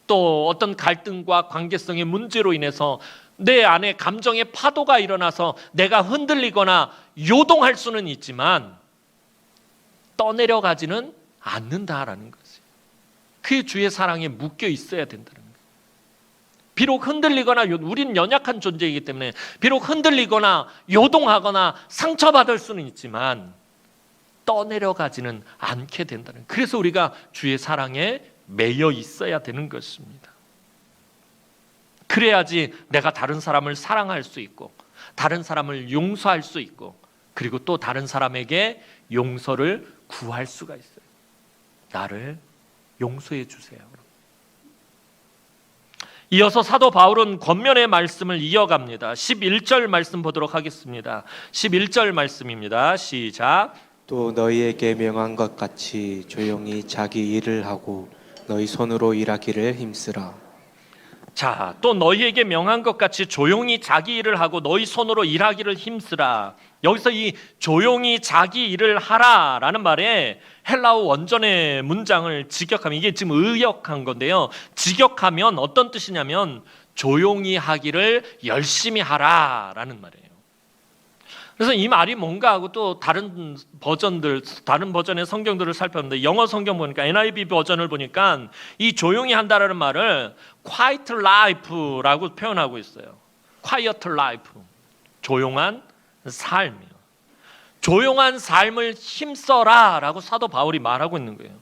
또 어떤 갈등과 관계성의 문제로 인해서 내 안에 감정의 파도가 일어나서 내가 흔들리거나 요동할 수는 있지만 떠내려가지는 않는다라는 거지. 그게 주의 사랑에 묶여 있어야 된다는 거예요. 비록 흔들리거나, 우린 연약한 존재이기 때문에 비록 흔들리거나 요동하거나 상처받을 수는 있지만 떠내려가지는 않게 된다는 거예요. 그래서 우리가 주의 사랑에 매여 있어야 되는 것입니다. 그래야지 내가 다른 사람을 사랑할 수 있고 다른 사람을 용서할 수 있고 그리고 또 다른 사람에게 용서를 구할 수가 있어요. 나를 용서해 주세요. 이어서 사도 바울은 권면의 말씀을 이어갑니다. 11절 말씀 보도록 하겠습니다. 11절 말씀입니다. 시작. 또 너희에게 명한 것 같이 조용히 자기 일을 하고 너희 손으로 일하기를 힘쓰라. 자, 또 너희에게 명한 것 같이 조용히 자기 일을 하고 너희 손으로 일하기를 힘쓰라. 여기서 이 조용히 자기 일을 하라라는 말에 헬라어 원전의 문장을 직역하면, 이게 지금 의역한 건데요, 직역하면 어떤 뜻이냐면 조용히 하기를 열심히 하라라는 말이에요. 그래서 이 말이 뭔가 하고 또 다른 버전의 성경들을 살펴봤는데, 영어 성경 보니까 NIV 버전을 보니까 이 조용히 한다라는 말을 quiet life라고 표현하고 있어요. quiet life, 조용한 삶이요. 조용한 삶을 힘써라라고 사도 바울이 말하고 있는 거예요.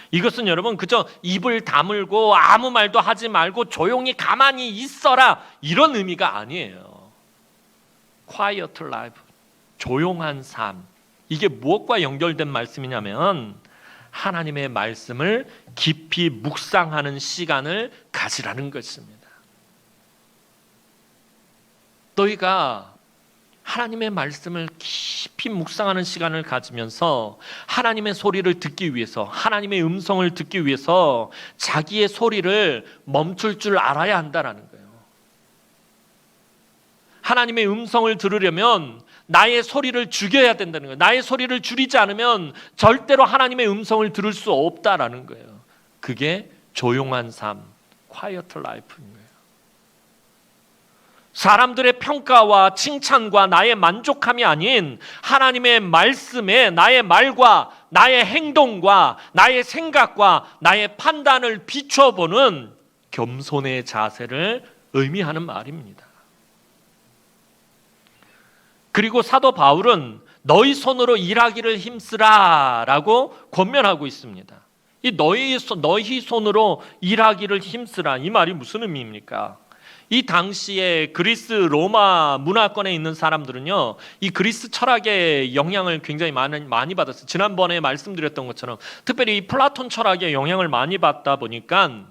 이것은 여러분 그저 입을 다물고 아무 말도 하지 말고 조용히 가만히 있어라 이런 의미가 아니에요. quiet life, 조용한 삶, 이게 무엇과 연결된 말씀이냐면 하나님의 말씀을 깊이 묵상하는 시간을 가지라는 것입니다. 너희가 하나님의 말씀을 깊이 묵상하는 시간을 가지면서 하나님의 소리를 듣기 위해서, 하나님의 음성을 듣기 위해서 자기의 소리를 멈출 줄 알아야 한다는 거예요. 하나님의 음성을 들으려면 나의 소리를 죽여야 된다는 거예요. 나의 소리를 줄이지 않으면 절대로 하나님의 음성을 들을 수 없다라는 거예요. 그게 조용한 삶, quiet life인 거예요. 사람들의 평가와 칭찬과 나의 만족함이 아닌 하나님의 말씀에 나의 말과 나의 행동과 나의 생각과 나의 판단을 비춰보는 겸손의 자세를 의미하는 말입니다. 그리고 사도 바울은 너희 손으로 일하기를 힘쓰라 라고 권면하고 있습니다. 이 너희 손으로 일하기를 힘쓰라, 이 말이 무슨 의미입니까? 이 당시에 그리스 로마 문화권에 있는 사람들은요, 이 그리스 철학의 영향을 굉장히 많이 받았어요. 지난번에 말씀드렸던 것처럼 특별히 이 플라톤 철학의 영향을 많이 받다 보니까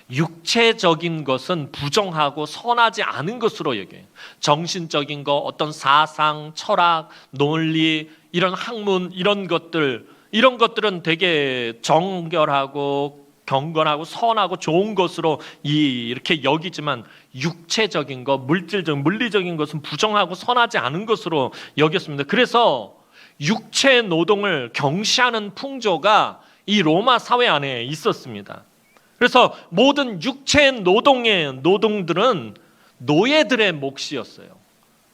육체적인 것은 부정하고 선하지 않은 것으로 여겨요. 정신적인 것, 어떤 사상, 철학, 논리, 이런 학문, 이런 것들은 되게 정결하고 경건하고 선하고 좋은 것으로 이렇게 여기지만 육체적인 것, 물리적인 것은 부정하고 선하지 않은 것으로 여겼습니다. 그래서 육체 노동을 경시하는 풍조가 이 로마 사회 안에 있었습니다. 그래서 모든 육체 노동들은 노예들의 몫이었어요.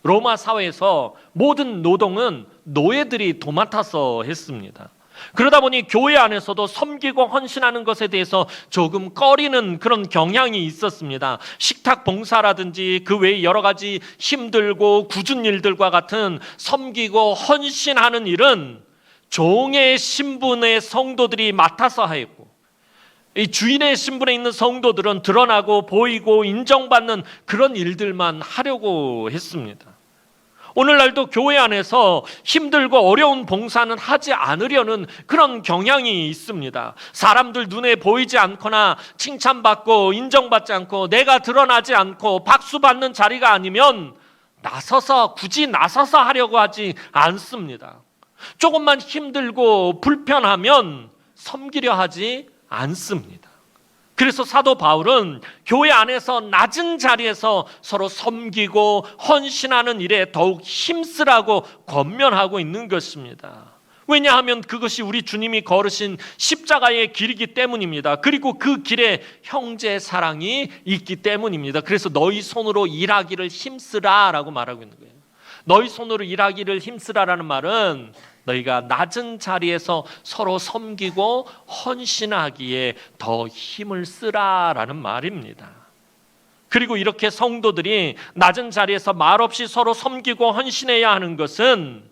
로마 사회에서 모든 노동은 노예들이 도맡아서 했습니다. 그러다 보니 교회 안에서도 섬기고 헌신하는 것에 대해서 조금 꺼리는 그런 경향이 있었습니다. 식탁 봉사라든지 그 외에 여러 가지 힘들고 굳은 일들과 같은 섬기고 헌신하는 일은 종의 신분의 성도들이 맡아서 하였고, 이 주인의 신분에 있는 성도들은 드러나고 보이고 인정받는 그런 일들만 하려고 했습니다. 오늘날도 교회 안에서 힘들고 어려운 봉사는 하지 않으려는 그런 경향이 있습니다. 사람들 눈에 보이지 않거나 칭찬받고 인정받지 않고 내가 드러나지 않고 박수받는 자리가 아니면 굳이 나서서 하려고 하지 않습니다. 조금만 힘들고 불편하면 섬기려 하지 않습니다. 그래서 사도 바울은 교회 안에서 낮은 자리에서 서로 섬기고 헌신하는 일에 더욱 힘쓰라고 권면하고 있는 것입니다. 왜냐하면 그것이 우리 주님이 걸으신 십자가의 길이기 때문입니다. 그리고 그 길에 형제 사랑이 있기 때문입니다. 그래서 너희 손으로 일하기를 힘쓰라라고 말하고 있는 거예요. 너희 손으로 일하기를 힘쓰라라는 말은 너희가 낮은 자리에서 서로 섬기고 헌신하기에 더 힘을 쓰라라는 말입니다. 그리고 이렇게 성도들이 낮은 자리에서 말없이 서로 섬기고 헌신해야 하는 것은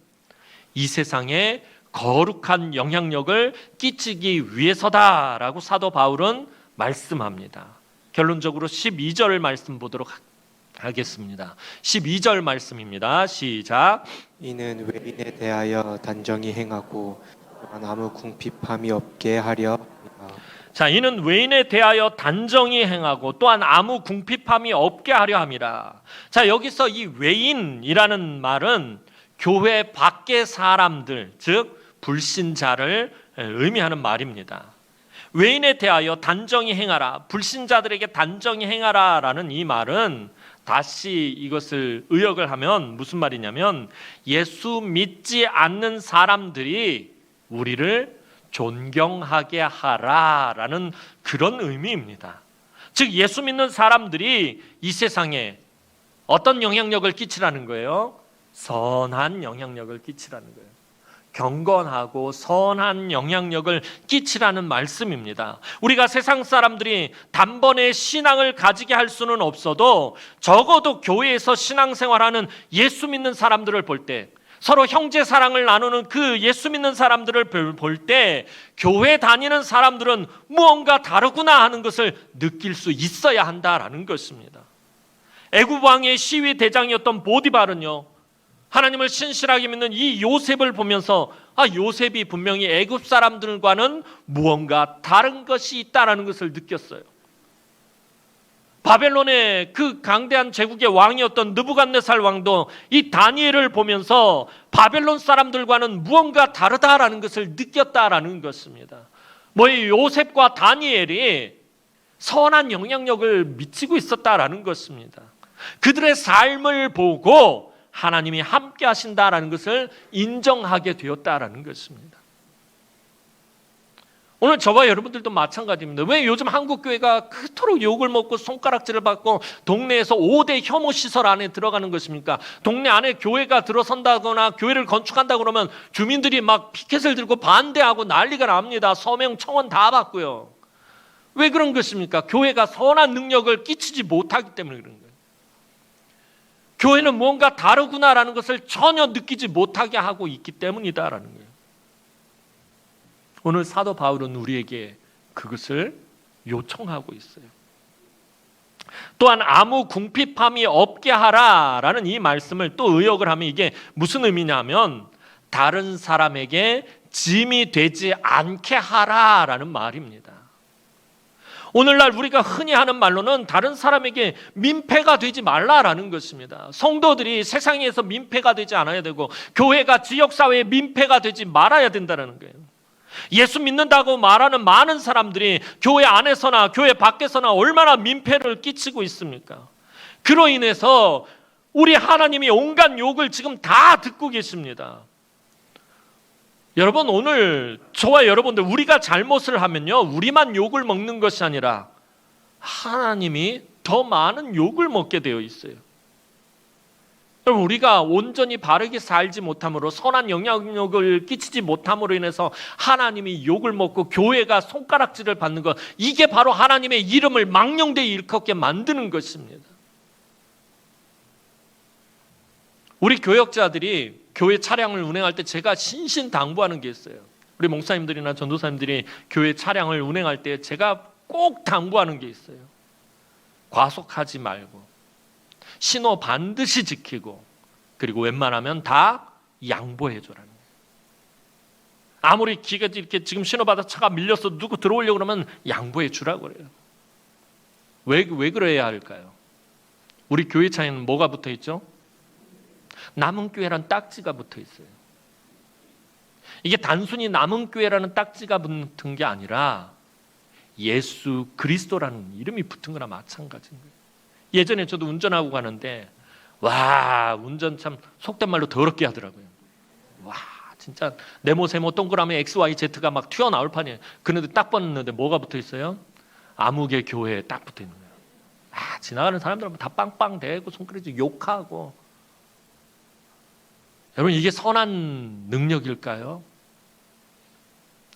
이 세상에 거룩한 영향력을 끼치기 위해서다라고 사도 바울은 말씀합니다. 결론적으로 12절 말씀 보도록 하겠습니다. 12절 말씀입니다. 시작. 이는 외인에 대하여 단정히 행하고 또한 아무 궁핍함이 없게 하려 합니다. 자, 이는 외인에 대하여 단정히 행하고 또한 아무 궁핍함이 없게 하려 함이라. 자, 여기서 이 외인이라는 말은 교회 밖의 사람들, 즉 불신자를 의미하는 말입니다. 외인에 대하여 단정히 행하라, 불신자들에게 단정히 행하라라는 이 말은 다시 이것을 의역을 하면 무슨 말이냐면 예수 믿지 않는 사람들이 우리를 존경하게 하라라는 그런 의미입니다. 즉 예수 믿는 사람들이 이 세상에 어떤 영향력을 끼치라는 거예요? 선한 영향력을 끼치라는 거예요. 경건하고 선한 영향력을 끼치라는 말씀입니다. 우리가 세상 사람들이 단번에 신앙을 가지게 할 수는 없어도 적어도 교회에서 신앙생활하는 예수 믿는 사람들을 볼 때, 서로 형제 사랑을 나누는 그 예수 믿는 사람들을 볼 때 교회 다니는 사람들은 무언가 다르구나 하는 것을 느낄 수 있어야 한다라는 것입니다. 애굽 왕의 시위 대장이었던 보디발은요, 하나님을 신실하게 믿는 이 요셉을 보면서 요셉이 분명히 애굽 사람들과는 무언가 다른 것이 있다라는 것을 느꼈어요. 바벨론의 그 강대한 제국의 왕이었던 느부갓네살 왕도 이 다니엘을 보면서 바벨론 사람들과는 무언가 다르다라는 것을 느꼈다라는 것입니다. 이 요셉과 다니엘이 선한 영향력을 미치고 있었다라는 것입니다. 그들의 삶을 보고 하나님이 함께 하신다라는 것을 인정하게 되었다라는 것입니다. 오늘 저와 여러분들도 마찬가지입니다. 왜 요즘 한국 교회가 그토록 욕을 먹고 손가락질을 받고 동네에서 5대 혐오 시설 안에 들어가는 것입니까? 동네 안에 교회가 들어선다거나 교회를 건축한다 그러면 주민들이 막 피켓을 들고 반대하고 난리가 납니다. 서명 청원 다 받고요. 왜 그런 것입니까? 교회가 선한 능력을 끼치지 못하기 때문에 그런 거예요. 교회는 뭔가 다르구나라는 것을 전혀 느끼지 못하게 하고 있기 때문이다라는 거예요. 오늘 사도 바울은 우리에게 그것을 요청하고 있어요. 또한 아무 궁핍함이 없게 하라라는 이 말씀을 또 의역을 하면 이게 무슨 의미냐면 다른 사람에게 짐이 되지 않게 하라라는 말입니다. 오늘날 우리가 흔히 하는 말로는 다른 사람에게 민폐가 되지 말라라는 것입니다. 성도들이 세상에서 민폐가 되지 않아야 되고 교회가 지역사회에 민폐가 되지 말아야 된다는 거예요. 예수 믿는다고 말하는 많은 사람들이 교회 안에서나 교회 밖에서나 얼마나 민폐를 끼치고 있습니까? 그로 인해서 우리 하나님이 온갖 욕을 지금 다 듣고 계십니다. 여러분, 오늘 저와 여러분들 우리가 잘못을 하면요 우리만 욕을 먹는 것이 아니라 하나님이 더 많은 욕을 먹게 되어 있어요. 여러분, 우리가 온전히 바르게 살지 못함으로 선한 영향력을 끼치지 못함으로 인해서 하나님이 욕을 먹고 교회가 손가락질을 받는 것, 이게 바로 하나님의 이름을 망령되이 일컫게 만드는 것입니다. 우리 교역자들이 교회 차량을 운행할 때 제가 신신당부하는 게 있어요. 우리 목사님들이나 전도사님들이 교회 차량을 운행할 때 제가 꼭 당부하는 게 있어요. 과속하지 말고 신호 반드시 지키고 그리고 웬만하면 다 양보해 줘라는 거예요. 아무리 기가 이렇게 지금 신호받아 차가 밀려서 누구 들어오려고 그러면 양보해 주라고 그래요. 왜 그래야 할까요? 우리 교회 차에는 뭐가 붙어 있죠? 남은 교회라는 딱지가 붙어 있어요. 이게 단순히 남은 교회라는 딱지가 붙은 게 아니라 예수 그리스도라는 이름이 붙은 거나 마찬가지인 거예요. 예전에 저도 운전하고 가는데 와, 운전 참 속된 말로 더럽게 하더라고요. 와, 진짜 네모 세모 동그라미 XYZ가 막 튀어나올 판이에요. 그런데 딱 봤는데 뭐가 붙어 있어요? 아무개 교회에 딱 붙어 있는 거예요. 아, 지나가는 사람들은 다 빵빵 대고 손가락질 욕하고. 여러분, 이게 선한 능력일까요?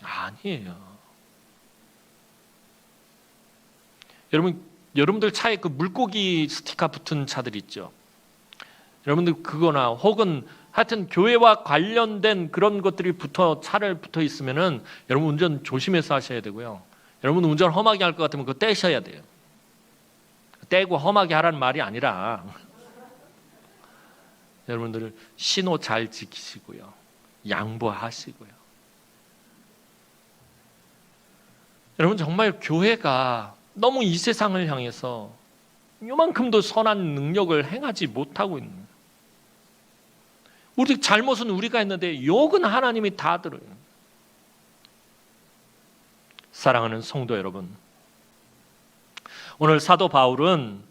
아니에요. 여러분들 차에 그 물고기 스티커 붙은 차들 있죠. 여러분들 그거나 혹은 하여튼 교회와 관련된 그런 것들이 차를 붙어 있으면은 여러분 운전 조심해서 하셔야 되고요. 여러분 운전 험하게 할 것 같으면 그거 떼셔야 돼요. 떼고 험하게 하라는 말이 아니라 여러분들 신호 잘 지키시고요. 양보하시고요. 여러분, 정말 교회가 너무 이 세상을 향해서 요만큼도 선한 능력을 행하지 못하고 있는 거예요. 우리 잘못은 우리가 했는데 욕은 하나님이 다 들어요. 사랑하는 성도 여러분, 오늘 사도 바울은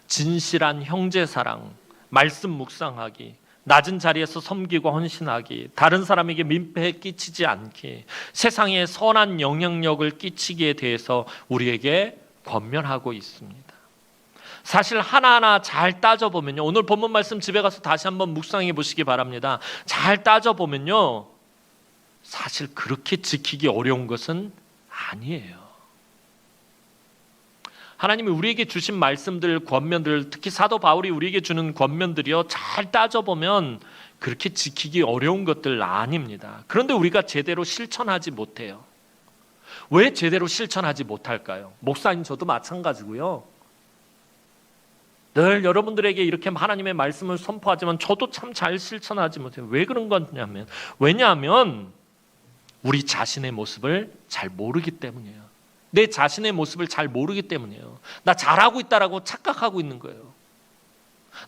진실한 형제 사랑, 말씀 묵상하기, 낮은 자리에서 섬기고 헌신하기, 다른 사람에게 민폐 끼치지 않기, 세상에 선한 영향력을 끼치기에 대해서 우리에게 권면하고 있습니다. 사실 하나하나 잘 따져보면요, 오늘 본문 말씀 집에 가서 다시 한번 묵상해 보시기 바랍니다. 잘 따져보면요, 사실 그렇게 지키기 어려운 것은 아니에요. 하나님이 우리에게 주신 말씀들, 권면들, 특히 사도 바울이 우리에게 주는 권면들이요, 잘 따져보면 그렇게 지키기 어려운 것들 아닙니다. 그런데 우리가 제대로 실천하지 못해요. 왜 제대로 실천하지 못할까요? 목사님 저도 마찬가지고요. 늘 여러분들에게 이렇게 하나님의 말씀을 선포하지만 저도 참 잘 실천하지 못해요. 왜 그런 거냐면, 왜냐하면 우리 자신의 모습을 잘 모르기 때문이에요. 내 자신의 모습을 잘 모르기 때문이에요. 나 잘하고 있다라고 착각하고 있는 거예요.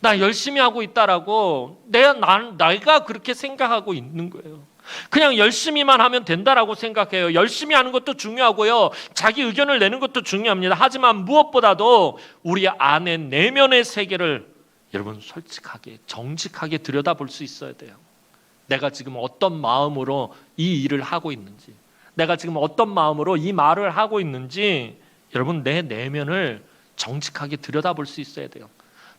나 열심히 하고 있다라고 내가 그렇게 생각하고 있는 거예요. 그냥 열심히만 하면 된다라고 생각해요. 열심히 하는 것도 중요하고요, 자기 의견을 내는 것도 중요합니다. 하지만 무엇보다도 우리 안에 내면의 세계를 여러분 솔직하게 정직하게 들여다볼 수 있어야 돼요. 내가 지금 어떤 마음으로 이 일을 하고 있는지, 내가 지금 어떤 마음으로 이 말을 하고 있는지 여러분 내 내면을 정직하게 들여다볼 수 있어야 돼요.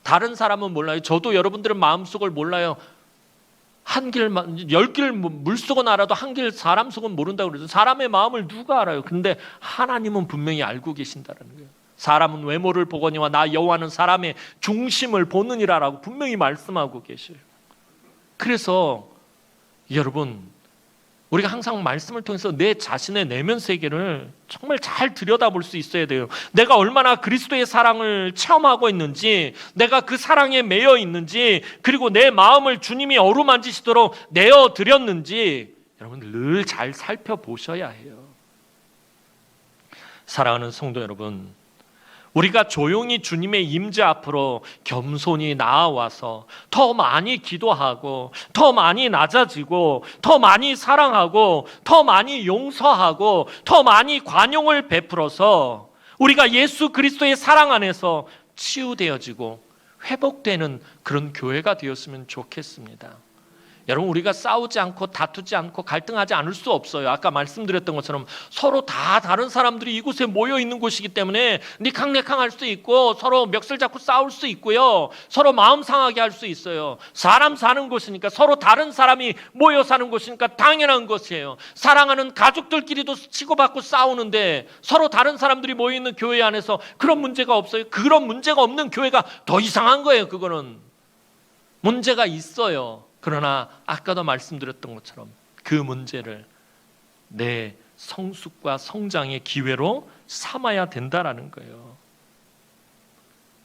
다른 사람은 몰라요. 저도 여러분들의 마음속을 몰라요. 한 길, 10길 물속은 알아도 한 길 사람 속은 모른다고 그러죠. 사람의 마음을 누가 알아요? 근데 하나님은 분명히 알고 계신다는 거예요. 사람은 외모를 보거니와 나 여호와는 사람의 중심을 보느니라라고 분명히 말씀하고 계셔요. 그래서 여러분 우리가 항상 말씀을 통해서 내 자신의 내면 세계를 정말 잘 들여다볼 수 있어야 돼요. 내가 얼마나 그리스도의 사랑을 체험하고 있는지, 내가 그 사랑에 매여 있는지, 그리고 내 마음을 주님이 어루만지시도록 내어드렸는지 여러분 늘 잘 살펴보셔야 해요. 사랑하는 성도 여러분, 우리가 조용히 주님의 임재 앞으로 겸손히 나아와서 더 많이 기도하고 더 많이 낮아지고 더 많이 사랑하고 더 많이 용서하고 더 많이 관용을 베풀어서 우리가 예수 그리스도의 사랑 안에서 치유되어지고 회복되는 그런 교회가 되었으면 좋겠습니다. 여러분 우리가 싸우지 않고 다투지 않고 갈등하지 않을 수 없어요. 아까 말씀드렸던 것처럼 서로 다 다른 사람들이 이곳에 모여 있는 곳이기 때문에 니캉내캉할 수 있고 서로 멱살 잡고 싸울 수 있고요. 서로 마음 상하게 할 수 있어요. 사람 사는 곳이니까 서로 다른 사람이 모여 사는 곳이니까 당연한 것이에요. 사랑하는 가족들끼리도 치고받고 싸우는데 서로 다른 사람들이 모여 있는 교회 안에서 그런 문제가 없어요. 그런 문제가 없는 교회가 더 이상한 거예요. 그거는 문제가 있어요. 그러나 아까도 말씀드렸던 것처럼 그 문제를 내 성숙과 성장의 기회로 삼아야 된다라는 거예요.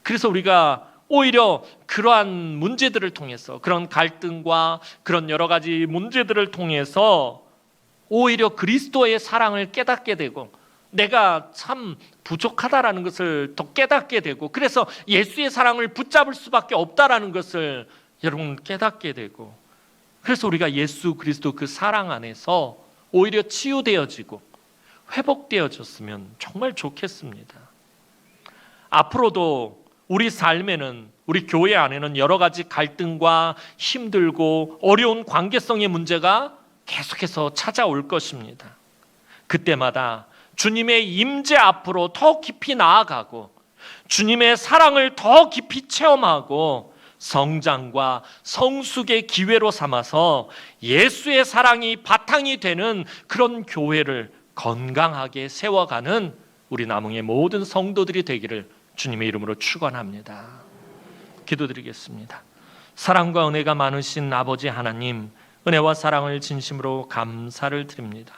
그래서 우리가 오히려 그러한 문제들을 통해서 그런 갈등과 그런 여러 가지 문제들을 통해서 오히려 그리스도의 사랑을 깨닫게 되고 내가 참 부족하다라는 것을 더 깨닫게 되고 그래서 예수의 사랑을 붙잡을 수밖에 없다라는 것을 여러분 깨닫게 되고 그래서 우리가 예수 그리스도 그 사랑 안에서 오히려 치유되어지고 회복되어졌으면 정말 좋겠습니다. 앞으로도 우리 삶에는 우리 교회 안에는 여러 가지 갈등과 힘들고 어려운 관계성의 문제가 계속해서 찾아올 것입니다. 그때마다 주님의 임재 앞으로 더 깊이 나아가고 주님의 사랑을 더 깊이 체험하고 성장과 성숙의 기회로 삼아서 예수의 사랑이 바탕이 되는 그런 교회를 건강하게 세워가는 우리 남흥의 모든 성도들이 되기를 주님의 이름으로 축원합니다. 기도드리겠습니다. 사랑과 은혜가 많으신 아버지 하나님, 은혜와 사랑을 진심으로 감사를 드립니다.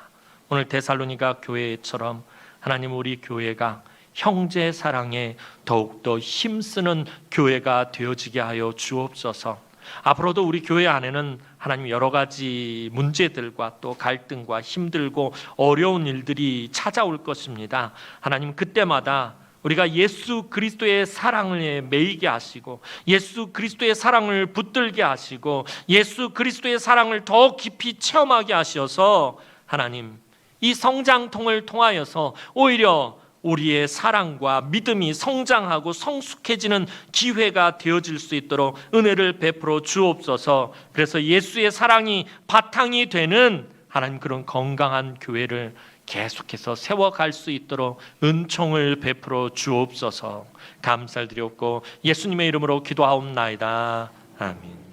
오늘 데살로니가 교회처럼 하나님 우리 교회가 형제 사랑에 더욱더 힘쓰는 교회가 되어지게 하여 주옵소서. 앞으로도 우리 교회 안에는 하나님 여러 가지 문제들과 또 갈등과 힘들고 어려운 일들이 찾아올 것입니다. 하나님 그때마다 우리가 예수 그리스도의 사랑을 매이게 하시고 예수 그리스도의 사랑을 붙들게 하시고 예수 그리스도의 사랑을 더 깊이 체험하게 하셔서 하나님 이 성장통을 통하여서 오히려 우리의 사랑과 믿음이 성장하고 성숙해지는 기회가 되어질 수 있도록 은혜를 베풀어 주옵소서. 그래서 예수의 사랑이 바탕이 되는 하나님 그런 건강한 교회를 계속해서 세워갈 수 있도록 은총을 베풀어 주옵소서. 감사드렸고 예수님의 이름으로 기도하옵나이다. 아멘.